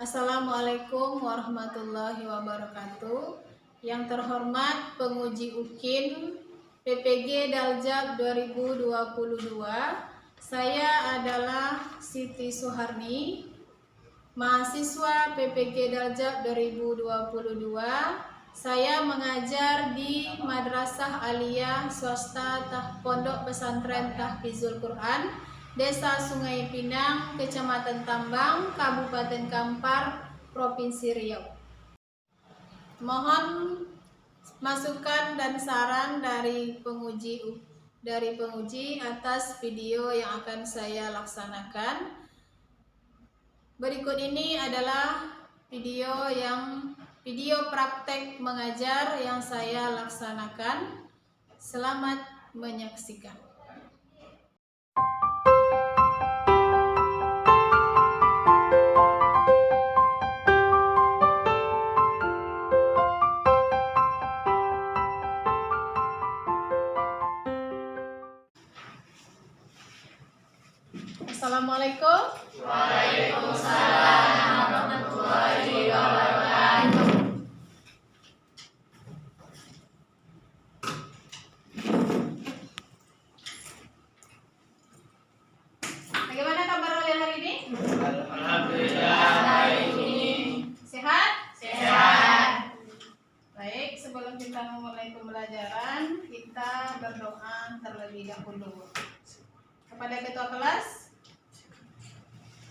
Assalamualaikum warahmatullahi wabarakatuh. Yang terhormat penguji UKIN PPG Daljab 2022. Saya adalah Siti Suharni, mahasiswa PPG Daljab 2022. Saya mengajar di Madrasah Aliyah Swasta Pondok Pesantren Tahfizul Quran, Desa Sungai Pinang, Kecamatan Tambang, Kabupaten Kampar, Provinsi Riau. Mohon masukan dan saran dari penguji atas video yang akan saya laksanakan. Berikut ini adalah video praktek mengajar yang saya laksanakan. Selamat menyaksikan. Assalamualaikum. Waalaikumsalam warahmatullahi wabarakatuh. Bagaimana kabar kalian hari ini? Alhamdulillah hari ini Sehat? sehat. Baik, sebelum kita memulai pembelajaran, kita berdoa terlebih dahulu. Kepada ketua kelas,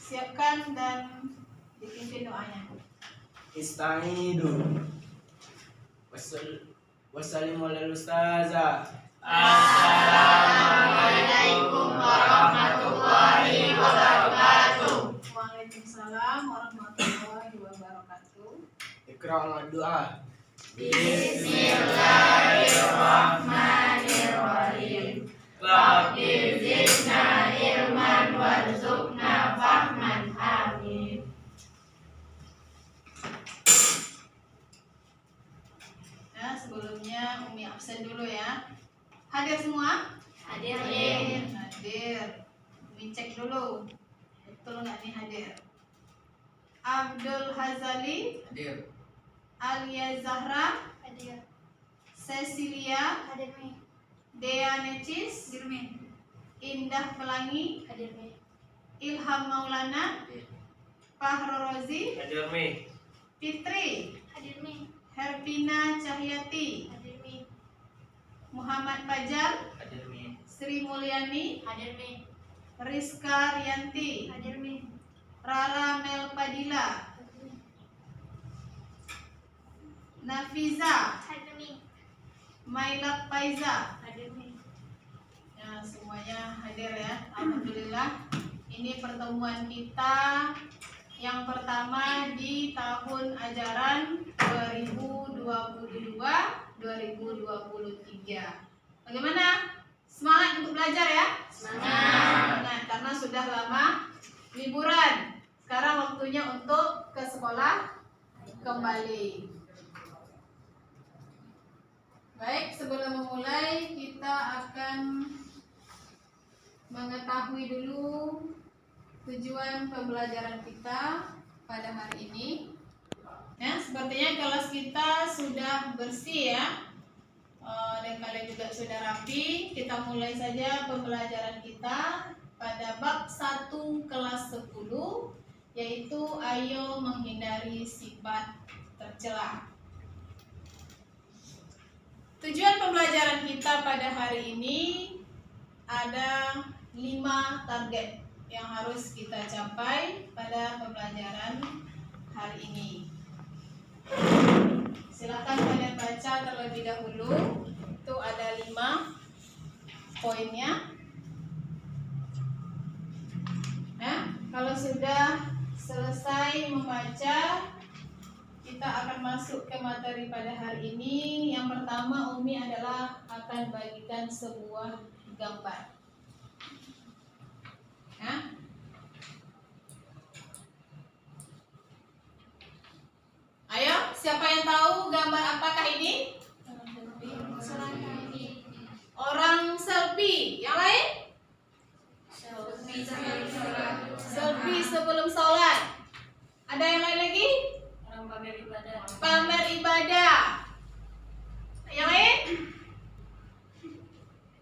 siapkan dan dipimpin doanya. Istahidu wassalamu ala ustazah. Assalamualaikum warahmatullahi wabarakatuh. Waalaikumsalam warahmatullahi wabarakatuh. Iqra wa doa. Bismillahirrahmanirrahim. Rabbi zidna ilman warzuqna fahman. Amin. Nah, sebelumnya Umi absen dulu ya. Hadir semua? Hadir. Hadir. Umi cek dulu. Betul nggak nih hadir? Abdul Hazali, Hadir. Alia Zahra, Hadir. Cecilia, Hadir mi. Dea Necis, Indah Pelangi, Hadir mi. Ilham Maulana, Fahro Rozi, Hadir mi. Fitri, Hadir mi. Hervina Cahyati, Hadir mi. Muhammad Fajar, Hadir mi. Sri Mulyani, Hadir mi. Rizka Rianti, Hadir mi. Rara Mel Padilla, Nafiza, Hadir mi. Mailak Faiza. Hadir mi. Ya, semuanya hadir ya. Alhamdulillah. Ini pertemuan kita yang pertama di tahun ajaran 2022-2023. Bagaimana? Semangat untuk belajar ya? Semangat. Karena sudah lama liburan. Sekarang waktunya untuk ke sekolah kembali. Baik, sebelum memulai kita akan mengetahui dulu tujuan pembelajaran kita pada hari ini. Ya, sepertinya kelas kita sudah bersih ya, dan kalian juga sudah rapi. Kita mulai saja pembelajaran kita pada bab 1 kelas 10, yaitu ayo menghindari sifat tercela. Tujuan pembelajaran kita pada hari ini ada 5 target yang harus kita capai pada pembelajaran hari ini. Silakan kalian baca terlebih dahulu. Itu ada 5 poinnya. Nah, kalau sudah selesai membaca, kita akan masuk ke materi pada hari ini. Yang pertama, Umi adalah akan bagikan sebuah gambar. Ya. Ayo, siapa yang tahu gambar apakah ini? Orang selfie. Yang lain? Selfie sebelum sholat. Ada yang lain lagi? Orang pamer ibadah. Pamer ibadah. Yang lain?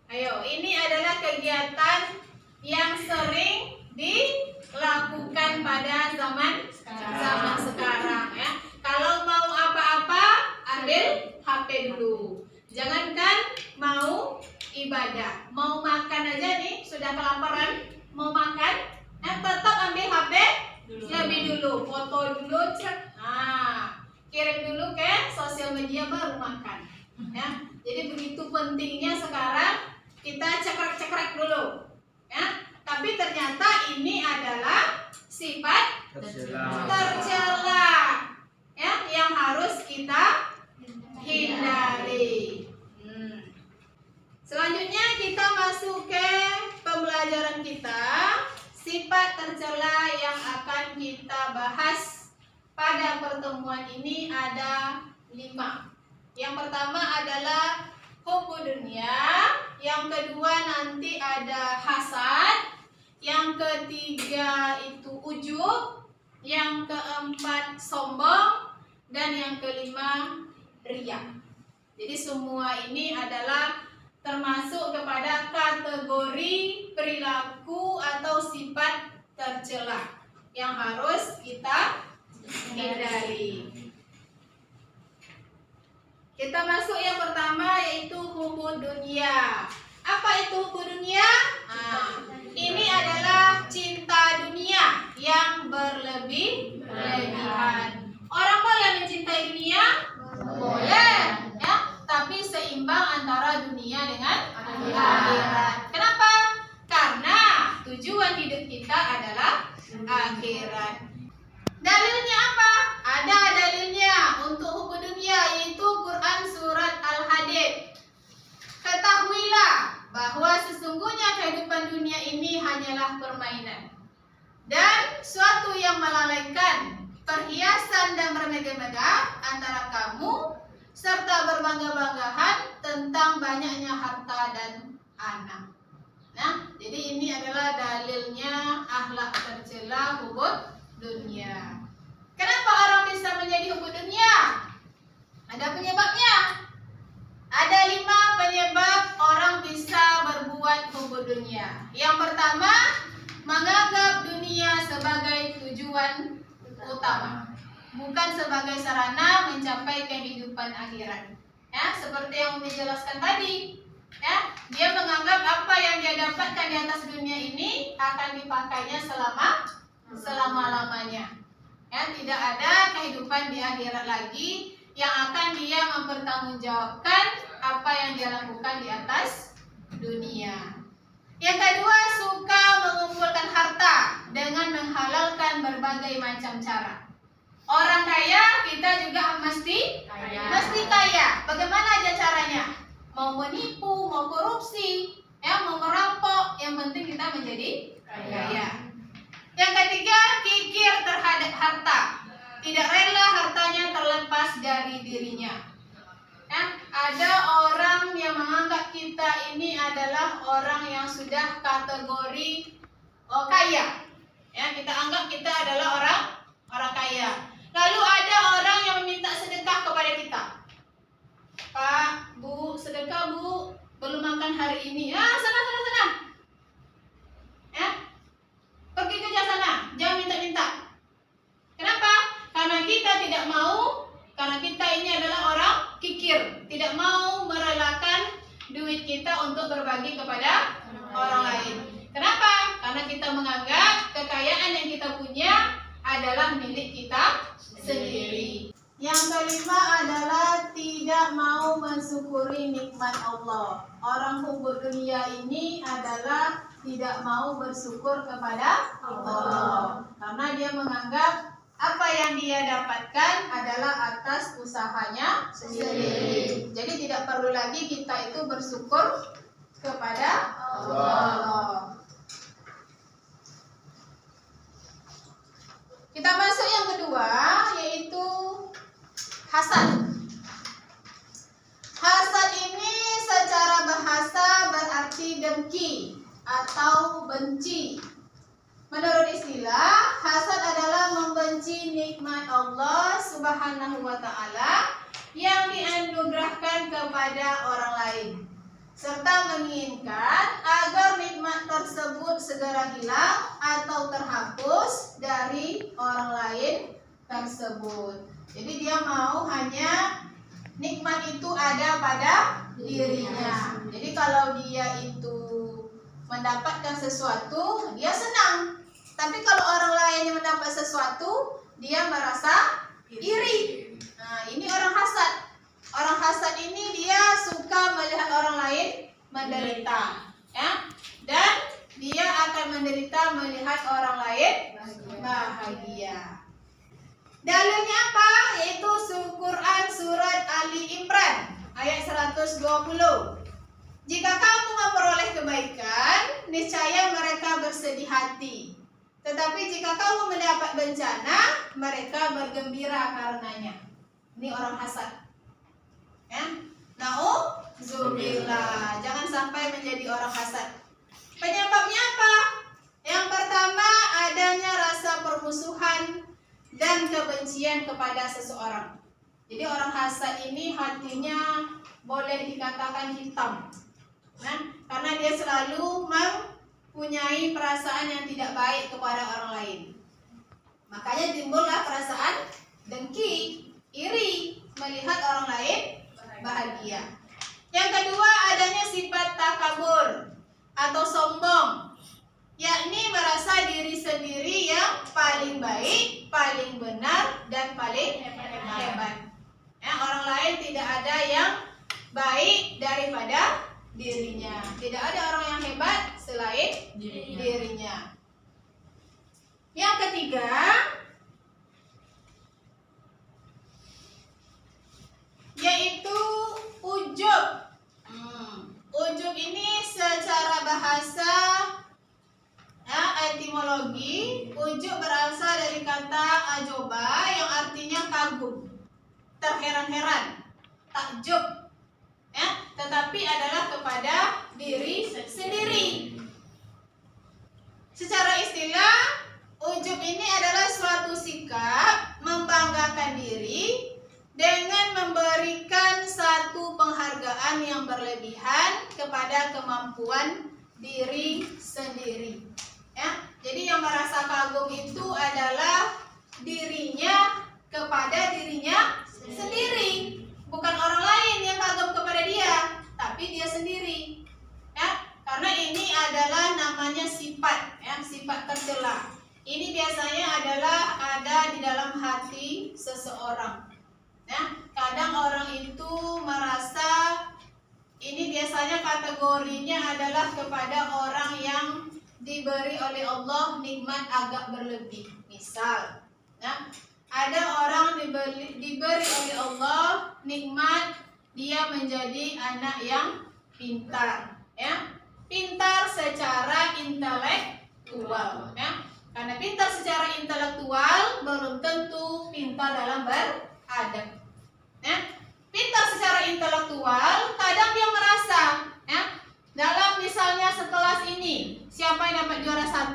Ayo, ini adalah kegiatan yang sering dilakukan pada zaman sekarang ya. Kalau mau apa-apa, ambil HP dulu. Jangankan mau ibadah, mau makan aja nih sudah kelaparan, mau makan, tetap ambil HP lebih dulu, foto dulu, cek, kirim dulu ke sosial media baru makan. Ya, jadi begitu pentingnya sekarang kita cekrek-cekrek dulu. Ya, tapi ternyata ini adalah sifat tercela ya, yang harus kita hindari. Selanjutnya kita masuk ke pembelajaran kita. Sifat tercela yang akan kita bahas pada pertemuan ini ada 5. Yang pertama adalah hubbu dunia, yang kedua nanti ada hasad, yang ketiga itu ujub, yang keempat sombong, dan yang kelima riya. Jadi semua ini adalah termasuk kepada kategori perilaku atau sifat tercela yang harus kita hindari. Kita masuk yang pertama yaitu hubbu dunia. Apa itu hubbu dunia? Ini adalah cinta dunia yang berlebihan. Orang boleh mencintai dunia? Boleh, ya. Tapi seimbang antara dunia dengan akhirat. Kenapa? Karena tujuan hidup kita adalah akhirat. Dalilnya apa? Ada dalilnya untuk hubbu dunia, yaitu Quran surat Al-Hadid. Ketahuilah bahwa sesungguhnya kehidupan dunia ini hanyalah permainan dan suatu yang melalaikan, perhiasan dan bermegah-megah antara kamu, serta berbangga-banggahan tentang banyaknya harta dan anak. Nah, jadi ini adalah dalilnya akhlak tercela hubbu dunia. Kenapa orang bisa menjadi hubbu dunia? Ada penyebabnya. Ada 5 penyebab orang bisa berbuat hubbu dunia. Yang pertama, menganggap dunia sebagai tujuan utama, bukan sebagai sarana mencapai kehidupan akhirat. Ya, seperti yang dijelaskan tadi. Ya, dia menganggap apa yang dia dapatkan di atas dunia ini akan dipakainya selama-lamanya. Ya, tidak ada kehidupan di akhirat lagi yang akan dia mempertanggungjawabkan apa yang dia lakukan di atas dunia. Yang kedua, suka mengumpulkan harta dengan menghalalkan berbagai macam cara. Orang kaya, kita juga mesti kaya. Bagaimana aja caranya? Mau menipu, mau korupsi, ya, mau merampok, yang penting kita menjadi kaya. Yang ketiga, kikir terhadap harta. Tidak rela hartanya terlepas dari dirinya. Ya, ada orang yang menganggap kita ini adalah orang yang sudah kategori kaya. Ya, kita anggap kita adalah orang kaya. Lalu ada orang yang meminta sedekah kepada kita. Pak, Bu, sedekah Bu, belum makan hari ini. Sana. Ya, pergi kerja sana, jangan minta-minta. Kenapa? Karena kita tidak mau, karena kita ini adalah orang kikir, tidak mau merelakan duit kita untuk berbagi kepada orang lain. Kenapa? Karena kita menganggap kekayaan yang kita punya adalah milik kita sendiri. Yang kelima adalah tidak mau mensyukuri nikmat Allah. Orang hubbu dunia ini adalah tidak mau bersyukur kepada Allah, karena dia menganggap apa yang dia dapatkan adalah atas usahanya sendiri. Jadi tidak perlu lagi kita itu bersyukur kepada Allah. Kita masuk yang kedua, yaitu hasad. Hasad ini secara bahasa berarti dengki atau benci. Menurut istilah, hasad adalah membenci nikmat Allah Subhanahu wa Ta'ala yang dianugerahkan kepada orang lain, serta menginginkan agar nikmat tersebut segera hilang atau terhapus dari orang lain tersebut. Jadi dia mau hanya nikmat itu ada pada dirinya. Jadi kalau dia itu mendapatkan sesuatu, dia senang. Tapi kalau orang lain yang mendapat sesuatu, dia merasa iri. Nah, ini orang hasad. Orang hasad ini dia suka melihat orang lain menderita, ya. Dan dia akan menderita melihat orang lain bahagia. Dalilnya apa? Yaitu Quran surat Ali Imran ayat 120. Jika kamu memperoleh kebaikan, niscaya mereka bersedih hati. Tetapi jika kamu mendapat bencana, mereka bergembira karenanya. Ini orang hasad. Ya. Nauzubillah. Jangan sampai menjadi orang hasad. Penyebabnya apa? Yang pertama, adanya rasa permusuhan dan kebencian kepada seseorang. Jadi orang hasad ini hatinya boleh dikatakan hitam. Nah, karena dia selalu mempunyai perasaan yang tidak baik kepada orang lain. Makanya timbullah perasaan dengki, iri melihat orang lain bahagia. Yang kedua, adanya sifat takabur atau sombong, yakni merasa diri sendiri yang paling baik, paling benar, dan paling hebat. Ya, orang lain tidak ada yang baik daripada dirinya. Tidak ada orang yang hebat selain dirinya. Yang ketiga, yaitu ujub. Ujub ini secara bahasa etimologi, ujub berasal dari kata ajoba yang artinya kagum, terheran-heran, takjub. Ya, tetapi adalah kepada diri sendiri. Secara istilah, ujub ini adalah suatu sikap membanggakan diri dengan memberikan satu penghargaan yang berlebihan kepada kemampuan diri sendiri. Ya, jadi yang merasa kagum itu adalah dirinya kepada dirinya sendiri. Bukan orang lain yang kagum kepada dia, tapi dia sendiri. Ya, karena ini adalah namanya sifat, ya, sifat tercela. Ini biasanya adalah ada di dalam hati seseorang. Ya, kadang orang itu merasa ini biasanya kategorinya adalah kepada orang yang diberi oleh Allah nikmat agak berlebih. Misal, ya, ada orang diberi oleh Allah nikmat dia menjadi anak yang pintar, ya, pintar secara intelektual, ya. Karena pintar secara intelektual belum tentu pintar dalam beradab, ya. Pintar secara intelektual kadang dia merasa, ya, dalam misalnya sekelas ini siapa yang dapat juara 1,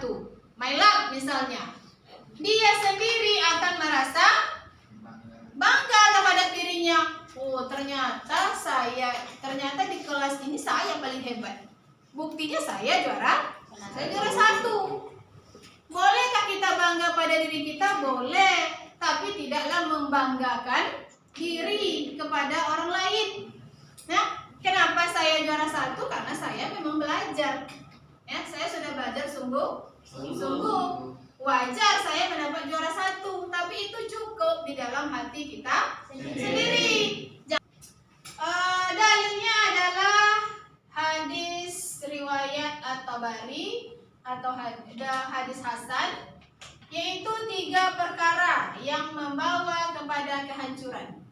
my love misalnya, dia sendiri akan merasa bangga kepada dirinya. Oh, ternyata di kelas ini saya paling hebat. Buktinya saya juara 1. Bolehkah kita bangga pada diri kita? Boleh, tapi tidaklah membanggakan diri kepada orang lain. Nah, kenapa saya juara 1? Karena saya memang belajar. Ya, saya sudah belajar sungguh. Wajar saya mendapat juara 1, tapi itu cukup di dalam hati kita sendiri. Dalilnya adalah hadis riwayat At-Tabari atau hadis Hasan, yaitu 3 perkara yang membawa kepada kehancuran.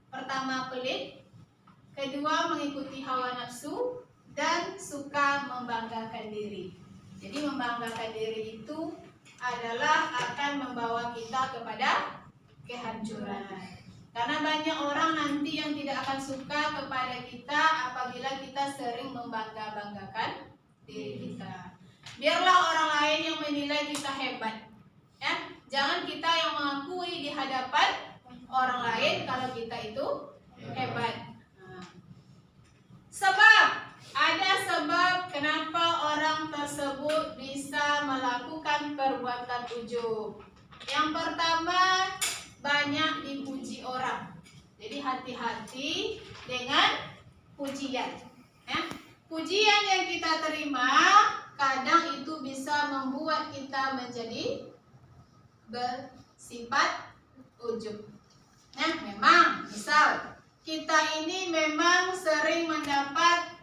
Pertama, pelit. Kedua, mengikuti hawa nafsu. Dan suka membanggakan diri. Jadi membanggakan diri itu adalah akan membawa kita kepada kehancuran. Karena banyak orang nanti yang tidak akan suka kepada kita apabila kita sering membangga-banggakan diri kita. Biarlah orang lain yang menilai kita hebat, ya. Jangan kita yang mengakui di hadapan orang lain kalau kita itu hebat. Sebab, ada sebab kenapa orang tersebut bisa melakukan perbuatan ujub. Yang pertama, banyak dipuji orang. Jadi hati-hati dengan pujian. Ya. Pujian yang kita terima kadang itu bisa membuat kita menjadi bersifat ujub. Nah, memang misal kita ini memang sering mendapat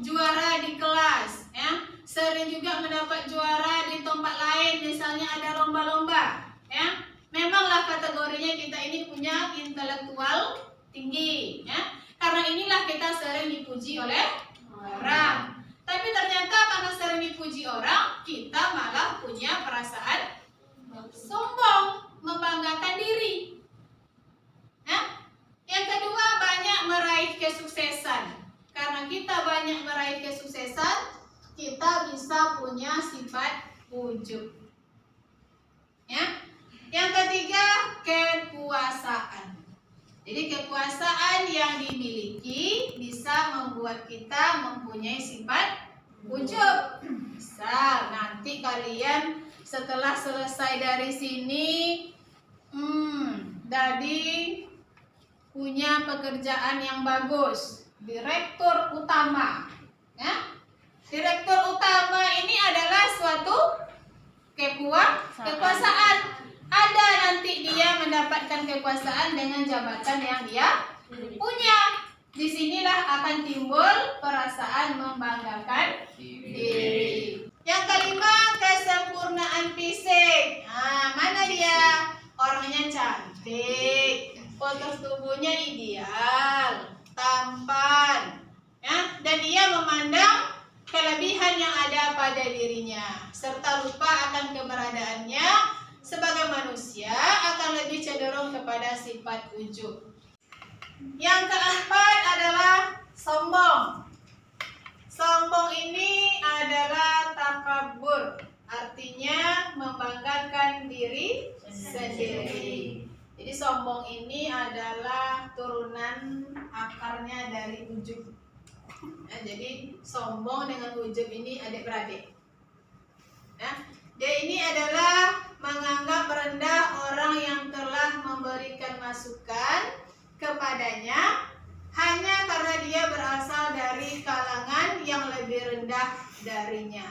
juara di kelas, ya. Sering juga mendapat juara di tempat lain, misalnya ada lomba-lomba, ya. Memanglah kategorinya kita ini punya intelektual tinggi, ya. Karena inilah kita sering dipuji oleh orang. Tapi ternyata karena sering dipuji orang, kita malah punya perasaan sombong, membanggakan diri. Nah, yang kedua, banyak meraih kesuksesan. Karena kita banyak meraih kesuksesan, kita bisa punya sifat ujub. Ya. Yang ketiga, kekuasaan. Jadi kekuasaan yang dimiliki bisa membuat kita mempunyai sifat ujub. Misal nanti kalian setelah selesai dari sini, jadi punya pekerjaan yang bagus, direktur utama. Ya? Direktur utama ini adalah suatu kekuasaan. Ada nanti dia mendapatkan kekuasaan dengan jabatan yang dia punya. Disinilah akan timbul perasaan membanggakan diri. Yang kelima, kesempurnaan fisik. Nah, mana dia? Orangnya cantik, postur tubuhnya ideal, tampan, ya, dan dia memandang kelebihan yang ada pada dirinya, serta lupa akan keberadaannya sebagai manusia, akan lebih cenderung kepada sifat ujub. Yang keempat adalah sombong. Sombong ini adalah takabur, artinya membanggakan diri sendiri. Jadi sombong ini adalah turunan akarnya dari ujub. Nah, jadi sombong dengan ujub ini adik-beradik. Nah, dia ini adalah menganggap rendah orang yang telah memberikan masukan kepadanya hanya karena dia berasal dari kalangan yang lebih rendah darinya.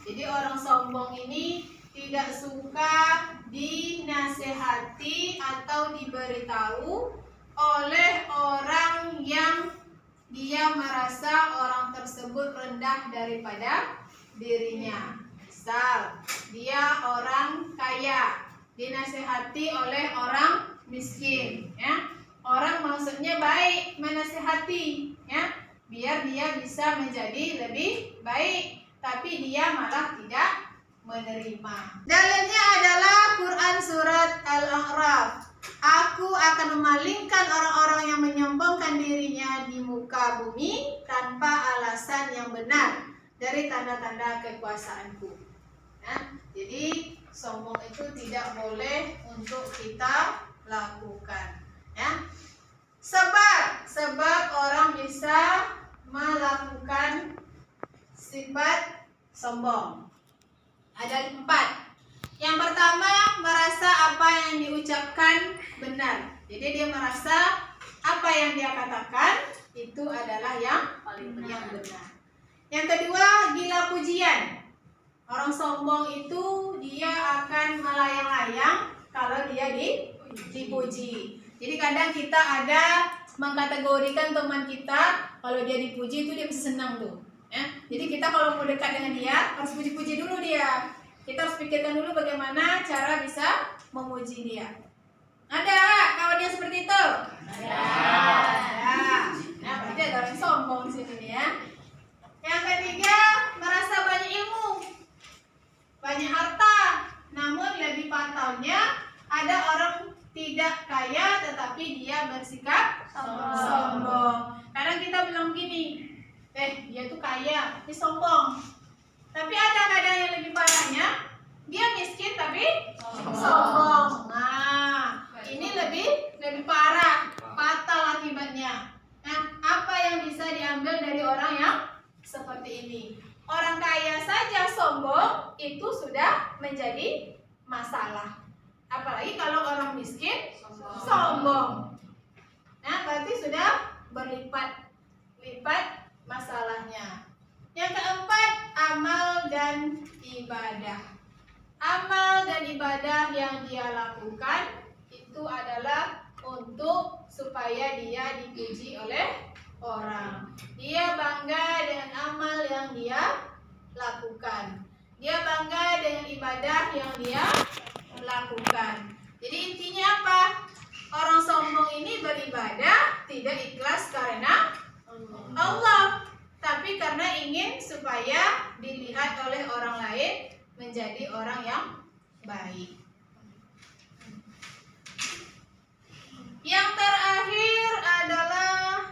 Jadi orang sombong ini tidak suka dinasehati atau diberitahu oleh orang yang dia merasa orang tersebut rendah daripada dirinya. Misal, dia orang kaya, dinasehati oleh orang miskin, ya. Orang maksudnya baik menasehati, ya, biar dia bisa menjadi lebih baik, tapi dia malah tidak menerima. Dalilnya adalah Quran surat Al-A'raf. Aku akan memalingkan orang-orang yang menyombongkan dirinya di muka bumi tanpa alasan yang benar dari tanda-tanda kekuasaanku. Ya, jadi sombong itu tidak boleh untuk kita lakukan. Ya. Sebab orang bisa melakukan sifat sombong. Ada 4. Yang pertama, merasa apa yang diucapkan benar. Jadi dia merasa apa yang dia katakan itu adalah yang paling benar. Yang kedua, gila pujian. Orang sombong itu dia akan melayang-layang kalau dia dipuji. Jadi kadang kita ada mengkategorikan teman kita, kalau dia dipuji itu dia bisa senang tuh. Ya. Jadi kita kalau mau dekat dengan dia harus puji-puji dulu dia. Kita harus pikirkan dulu bagaimana cara bisa memuji dia. Ada kawan dia seperti itu? Ada. Nah, berarti ada orang sombong di sini ya. Yang ketiga, merasa banyak ilmu, banyak harta. Namun lebih fatalnya ada orang tidak kaya tetapi dia bersikap sombong. Kadang kita bilang gini, dia tuh kaya, tapi sombong. Tapi ada kadang yang lebih parahnya, dia miskin tapi itu sudah menjadi masalah. Apalagi kalau orang miskin sombong. Nah, berarti sudah berlipat-lipat masalahnya. Yang keempat, amal dan ibadah. Amal dan ibadah yang dia lakukan itu adalah untuk supaya dia dipuji oleh orang. Dia bangga dengan amal yang dia lakukan. Dia bangga dengan ibadah yang dia lakukan. Jadi intinya apa? Orang sombong ini beribadah tidak ikhlas karena Allah, tapi karena ingin supaya dilihat oleh orang lain menjadi orang yang baik. Yang terakhir adalah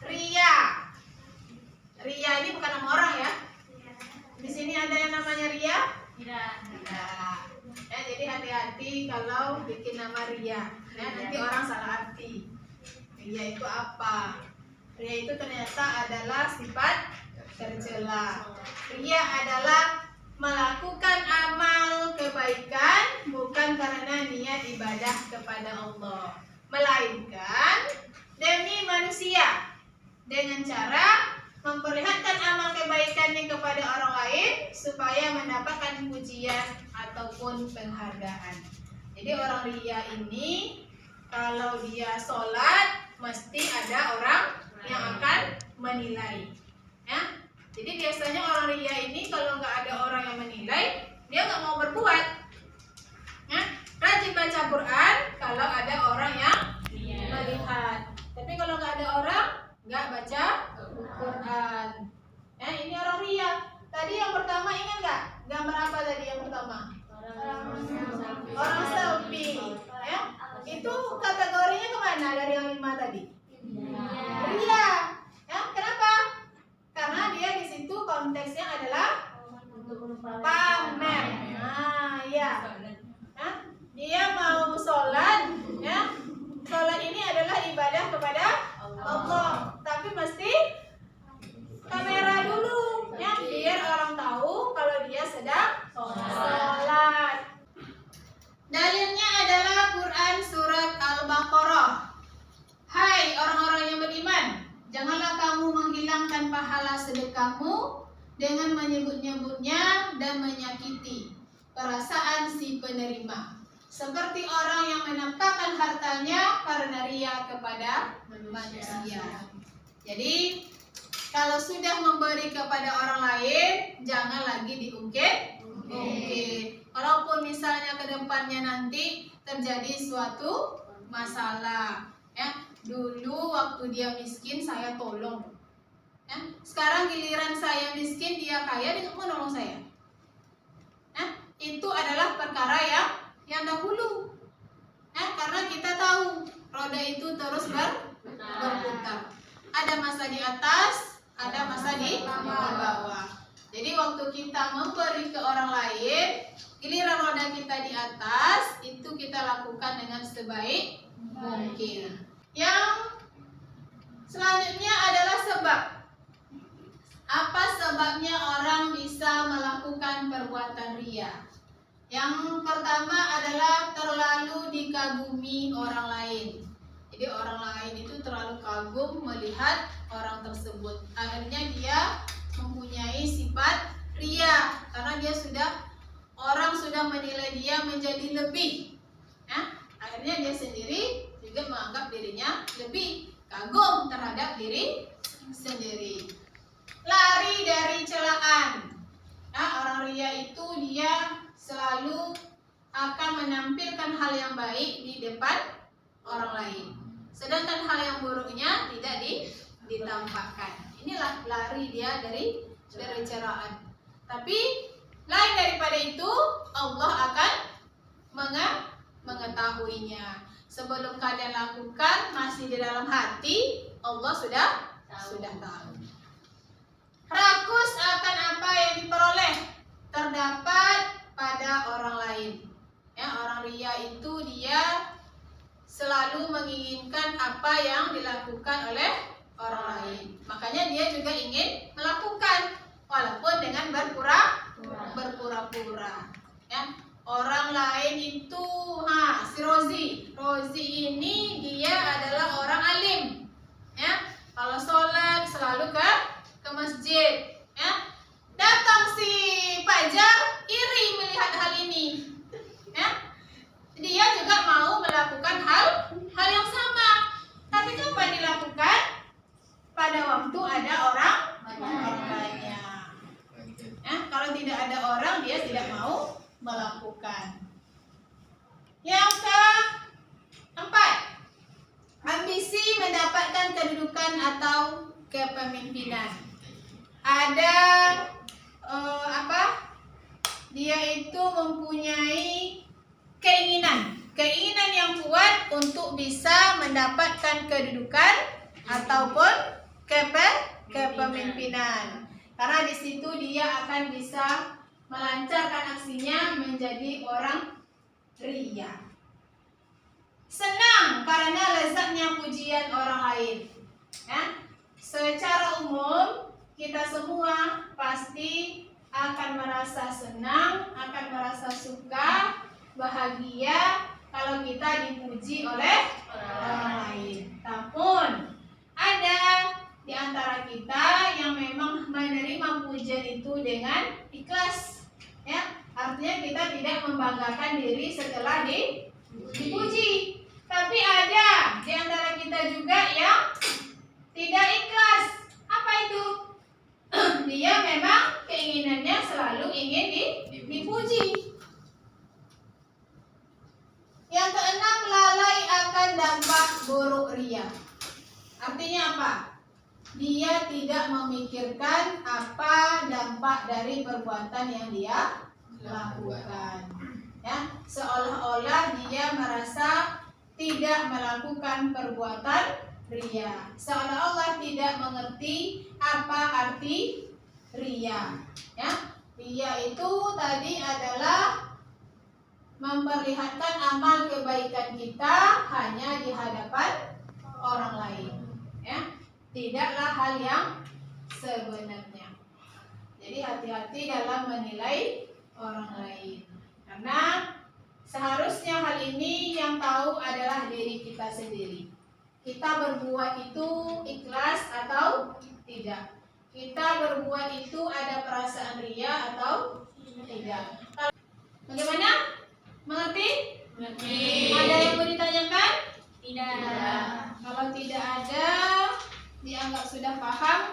ria. Ria ini bukan nama orang ya. Di sini ada yang namanya ria? Tidak. Tidak. Ya, jadi hati-hati kalau bikin nama ria. Ya, nanti orang salah arti. Ria itu apa? Ria itu ternyata adalah sifat tercela. Ria adalah melakukan amal kebaikan bukan karena niat ibadah kepada Allah, melainkan demi manusia dengan cara memperlihatkan amal kebaikannya kepada orang lain supaya mendapatkan pujian ataupun penghargaan. Jadi orang ria ini kalau dia sholat mesti ada orang yang akan menilai. Ya, jadi biasanya orang ria ini kalau nggak ada orang yang menilai, dia nggak mau berbuat. Ya, rajin baca Quran kalau ada orang yang melihat. Tapi kalau nggak ada orang, nggak baca Quran. Ya, ini orang ria. Tadi yang pertama ingat nggak? Gambar apa tadi yang pertama? Orang selfie. Ya, itu kategorinya kemana dari yang 5 tadi? Ria. Ya, kenapa? Karena dia di situ konteksnya adalah pamer. Nah, iya. Nah, dia mau sholat, ya. Sholat ini adalah ibadah kepada Allah, tapi mesti kamera dulu, ya, biar orang tahu kalau dia sedang sholat. Dalilnya adalah Quran surat Al-Baqarah. Hai orang-orang yang beriman, janganlah kamu menghilangkan pahala sedekahmu dengan menyebut-nyebutnya dan menyakiti perasaan si penerima, seperti orang yang menafkahkan hartanya karena ria kepada manusia. Jadi kalau sudah memberi kepada orang lain, jangan lagi diungkit-ungkit. Walaupun misalnya ke depannya nanti terjadi suatu masalah, ya. Dulu waktu dia miskin saya tolong, ya. Sekarang giliran saya miskin dia kaya, dia nggak mau nolong saya. Nah, itu adalah perkara yang dahulu, ya, karena kita tahu roda itu terus berputar. Ada masa di atas, ada masa di bawah. Jadi waktu kita memberi ke orang lain, giliran roda kita di atas, itu kita lakukan dengan sebaik mungkin. Yang selanjutnya adalah sebab. Apa sebabnya orang bisa melakukan perbuatan ria? Yang pertama adalah terlalu dikagumi orang lain. Jadi orang lain itu terlalu kagum melihat orang tersebut. Akhirnya dia mempunyai sifat ria karena orang sudah menilai dia menjadi lebih. Nah, akhirnya dia sendiri juga menganggap dirinya lebih, kagum terhadap diri sendiri. Lari dari celaan. Nah, orang ria itu dia selalu akan menampilkan hal yang baik di depan orang lain, sedangkan hal yang buruknya tidak ditampakkan. Inilah lari dia dari celaan. Tapi lain daripada itu, Allah akan mengetahuinya. Sebelum kalian lakukan masih di dalam hati, Allah sudah tahu. Rakus akan apa yang diperoleh terdapat pada orang lain. Ya, orang ria itu dia selalu menginginkan apa yang dilakukan oleh orang lain. Makanya dia juga ingin melakukan. walaupun dengan berpura-pura. Ya. Orang lain itu, si Rozi ini dia adalah orang alim. Ya, kalau sholat selalu ke masjid. Ya, datang si Fajar iri melihat hal ini. Ya, dia juga mau melakukan hal yang sama. Tapi coba dilakukan pada waktu ada orang banyak. Ya, kalau tidak ada orang dia tidak mau melakukan. Yang keempat, ambisi mendapatkan kedudukan atau kepemimpinan. Ada dia itu mempunyai keinginan yang kuat untuk bisa mendapatkan kedudukan ataupun kepemimpinan. Karena di situ dia akan bisa melancarkan aksinya menjadi orang ria. Senang karena lezatnya pujian orang lain. Ya. Secara umum kita semua pasti akan merasa senang, akan merasa suka, bahagia kalau kita dipuji oleh orang lain. Namun ada di antara kita yang memang menerima pujian itu dengan ikhlas. Ya, artinya kita tidak membanggakan diri setelah dipuji. Tapi ada di antara kita juga yang tidak ikhlas. Apa itu? Dia memang keinginannya selalu ingin dipuji. Yang keenam, lalai akan dampak buruk ria. Artinya apa? Dia tidak memikirkan apa dampak dari perbuatan yang dia lakukan. Ya, seolah-olah dia merasa tidak melakukan perbuatan ria. Seolah-olah tidak mengerti apa arti ria. Ya, ria itu tadi adalah memperlihatkan amal kebaikan kita hanya di hadapan orang lain. Ya. Tidaklah hal yang sebenarnya. Jadi hati-hati dalam menilai orang lain. Karena seharusnya hal ini yang tahu adalah diri kita sendiri. Kita berbuat itu ikhlas atau tidak. Kita berbuat itu ada perasaan ria atau tidak. Bagaimana? Mengerti? Mengerti. Ada yang mau ditanyakan? Tidak. Kalau tidak ada, dianggap sudah paham,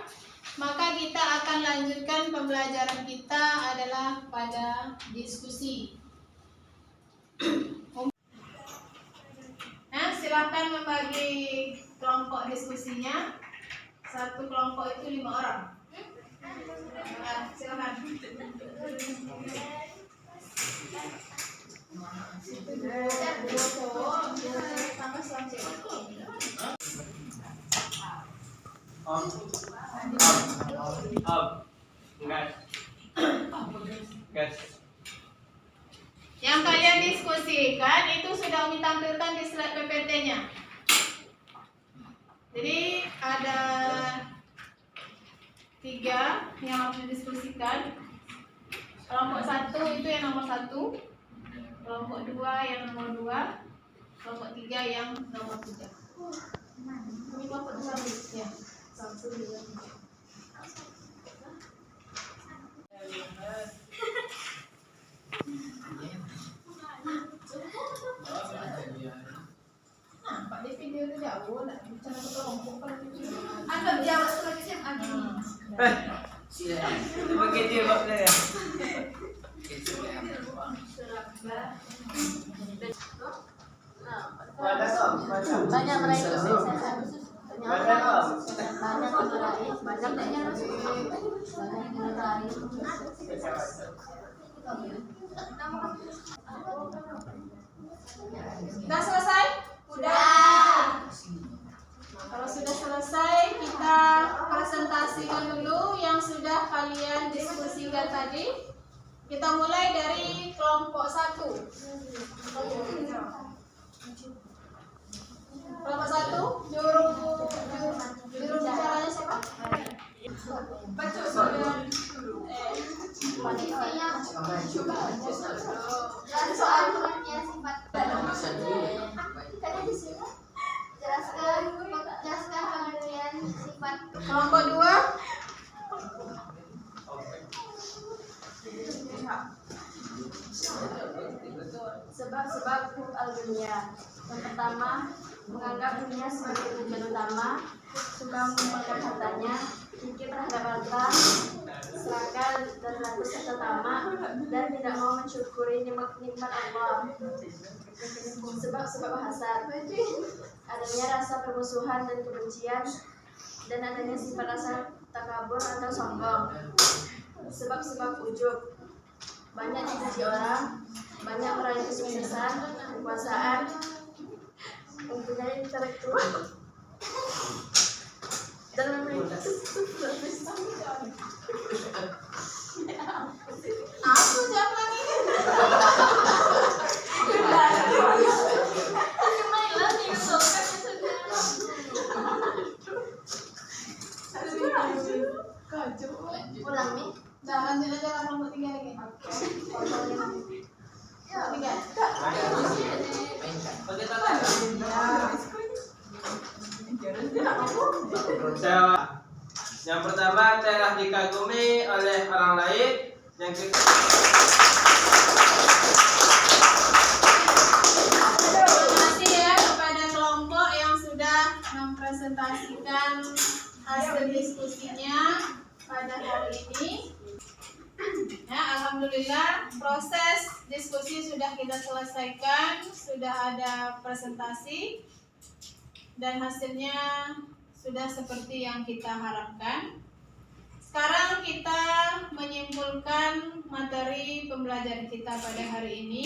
maka kita akan lanjutkan pembelajaran kita adalah pada diskusi. Nah, silahkan membagi kelompok diskusinya. Satu kelompok itu 5 orang. Nah, silahkan. Dua cowok, sama seorang cewek. Yang kalian diskusikan itu sudah Umi tampilkan di slide PPT-nya. Jadi ada 3 yang harus didiskusikan. Kelompok 1 itu yang nomor 1, kelompok 2 yang nomor 2, kelompok 3 yang nomor 3. Ini kelompok 1 ya. 1, 2, 3. Nah, Pak di video itu jauh, nak bicara ke kelompok kalau itu. Anggap jauh sebagai SMA gini. Begitu ya, Pak. Banyak mereka Sudah selesai? Udah. Kalau sudah selesai, kita presentasikan dulu yang sudah kalian diskusikan tadi. Kita mulai dari kelompok 1. Kelompok 1, juru bicaranya siapa? Baca sudah. Dan soal pengertian sifat. Jelaskan pengertian sifat. Kelompok 2. Sebab-sebab hub al-dunia. Yang pertama, menganggap dunia sebagai tujuan utama, suka mengumpulkan hartanya, pikir terhadap harta, serakah dan rakus serta tamak, dan tidak mau mensyukuri nikmat Allah. Sebab-sebab hasad, adanya rasa permusuhan dan kebencian, dan adanya sifat rasa takabur atau sombong. Sebab-sebab ujub, banyak dipuji orang, banyak meraih kesuksesan, kekuasaan, mempunyai intelektual, dan memiliki Aku jangan ini. ulang nih. Nah, lanjut aja lah kelompok 3 lagi. Tiga. Yang pertama telah dikagumi oleh orang lain. Yang kedua Terima kasih ya kepada kelompok yang sudah mempresentasikan hasil diskusinya pada hari ini. Ya, alhamdulillah proses diskusi sudah kita selesaikan, sudah ada presentasi dan hasilnya sudah seperti yang kita harapkan. Sekarang kita menyimpulkan materi pembelajaran kita pada hari ini.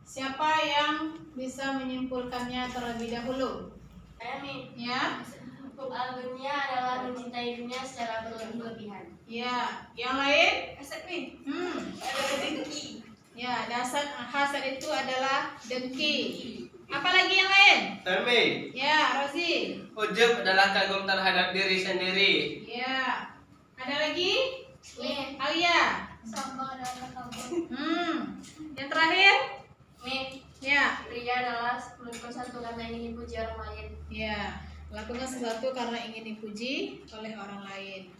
Siapa yang bisa menyimpulkannya terlebih dahulu? Ya. Hub al-dunia adalah mencintai dunia secara berlebihan. Ya, yang lain? Hasad nih. Ada dengki. Ya, dasar hasad itu adalah dengki. Apalagi yang lain? Termi. Ya, Rozi. Ujub adalah kagum terhadap diri sendiri. Ya. Ada lagi? Nih. Alia. Sombong adalah takabur. Yang terakhir? Nih. Ya. Ria adalah melakukan satu karena ingin dipuji orang lain. Ya, lakukan sesuatu karena ingin dipuji oleh orang lain.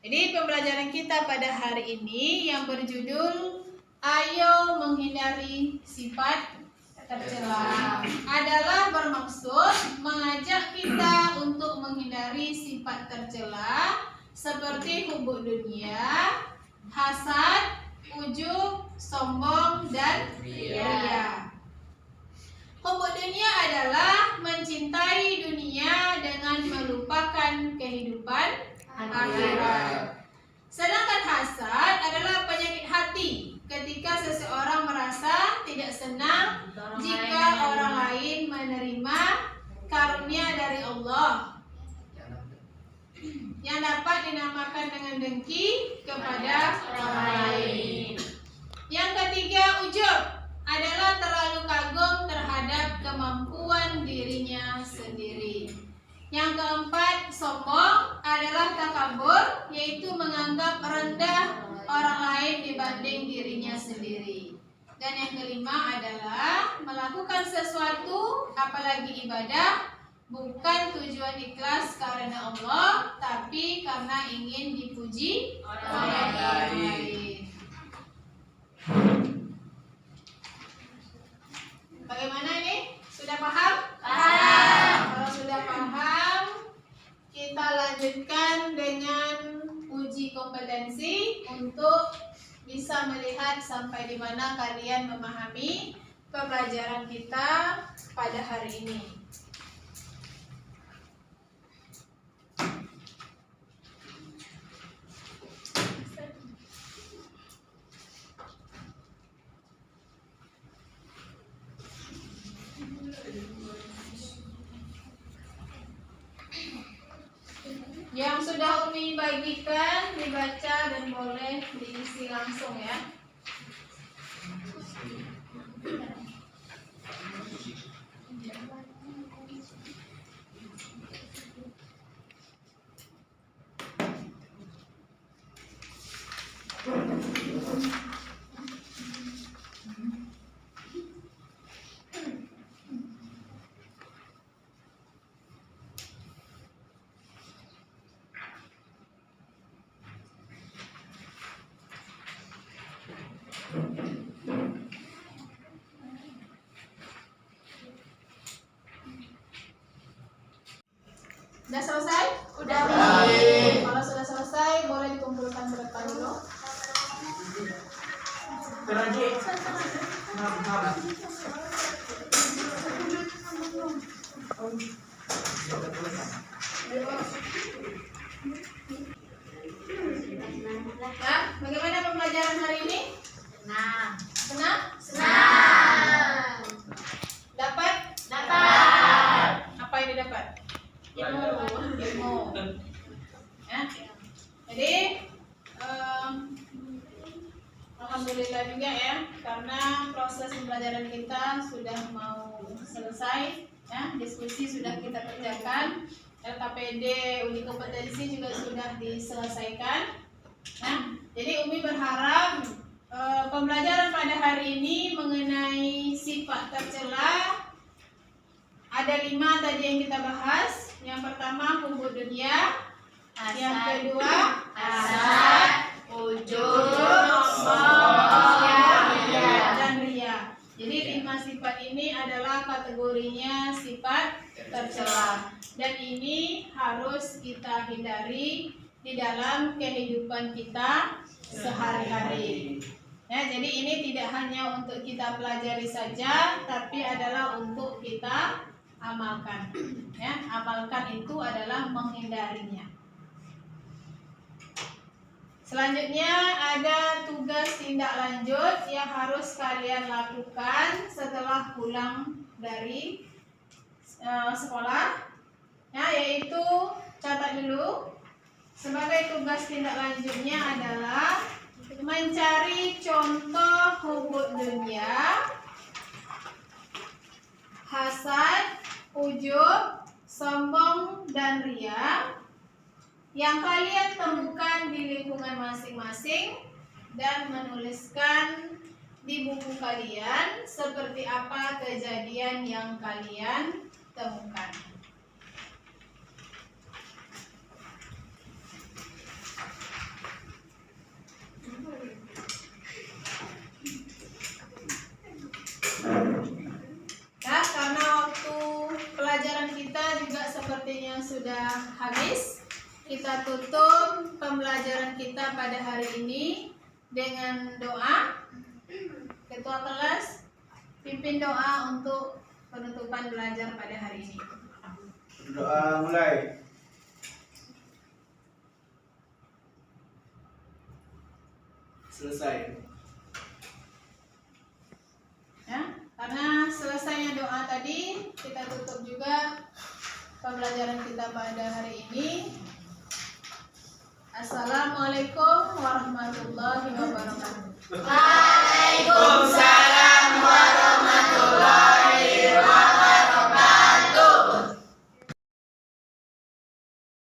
Jadi pembelajaran kita pada hari ini yang berjudul Ayo Menghindari Sifat Tercela adalah bermaksud mengajak kita untuk menghindari sifat tercela seperti hubub dunia, hasad, ujub, sombong, dan ria. Hubub dunia adalah mencintai dunia dengan melupakan kehidupan akhirat. Sedangkan hasad adalah penyakit hati ketika seseorang merasa tidak senang jika orang lain menerima karunia dari Allah yang dapat dinamakan dengan dengki kepada orang lain. Yang ketiga, ujub adalah terlalu kagum terhadap kemampuan dirinya sendiri. Yang keempat, sombong adalah takabur, yaitu menganggap rendah orang lain dibanding dirinya sendiri. Dan yang kelima adalah melakukan sesuatu, apalagi ibadah, bukan tujuan ikhlas karena Allah, tapi karena ingin dipuji oleh orang lain. Bagaimana ini? Sudah paham? Paham. Kalau sudah paham, kita lanjutkan dengan uji kompetensi untuk bisa melihat sampai di mana kalian memahami pembelajaran kita pada hari ini. Yang sudah Umi bagikan dibaca dan boleh diisi langsung ya. Sudah selesai? Udah. Kalau sudah selesai, boleh dikumpulkan ke depan dulu. Nah, bagaimana pembelajaran hari ini? Senang. Senang? Senang. Dapat? Dapat. Apa yang didapat? Ilmu. Ya. Jadi, alhamdulillah juga ya, karena proses pembelajaran kita sudah mau selesai. Ya, diskusi sudah kita kerjakan, LKPD uji kompetensi juga sudah diselesaikan. Nah, jadi Umi berharap pembelajaran pada hari ini mengenai sifat tercela ada 5 tadi yang kita bahas. Yang pertama hubud dunia, yang kedua hasad, ujub, dan ria. Jadi 5 sifat ini adalah kategorinya sifat tercela, dan ini harus kita hindari di dalam kehidupan kita sehari-hari. Ya, jadi ini tidak hanya untuk kita pelajari saja, tapi adalah untuk kita amalkan. Ya, amalkan itu adalah menghindarinya. Selanjutnya ada tugas tindak lanjut yang harus kalian lakukan setelah pulang dari sekolah. Ya, yaitu catat dulu. Sebagai tugas tindak lanjutnya adalah mencari contoh hubud dunia, hasad, ujub, sombong, dan ria yang kalian temukan di lingkungan masing-masing, dan menuliskan di buku kalian seperti apa kejadian yang kalian temukan. Ya, karena waktu pelajaran kita juga sepertinya sudah habis, kita tutup pembelajaran kita pada hari ini dengan doa. Ketua kelas, pimpin doa untuk penutupan belajar pada hari ini. Doa mulai. Selesai. Ya, karena selesainya doa tadi, kita tutup juga pembelajaran kita pada hari ini. Assalamualaikum warahmatullahi wabarakatuh. Waalaikumsalam.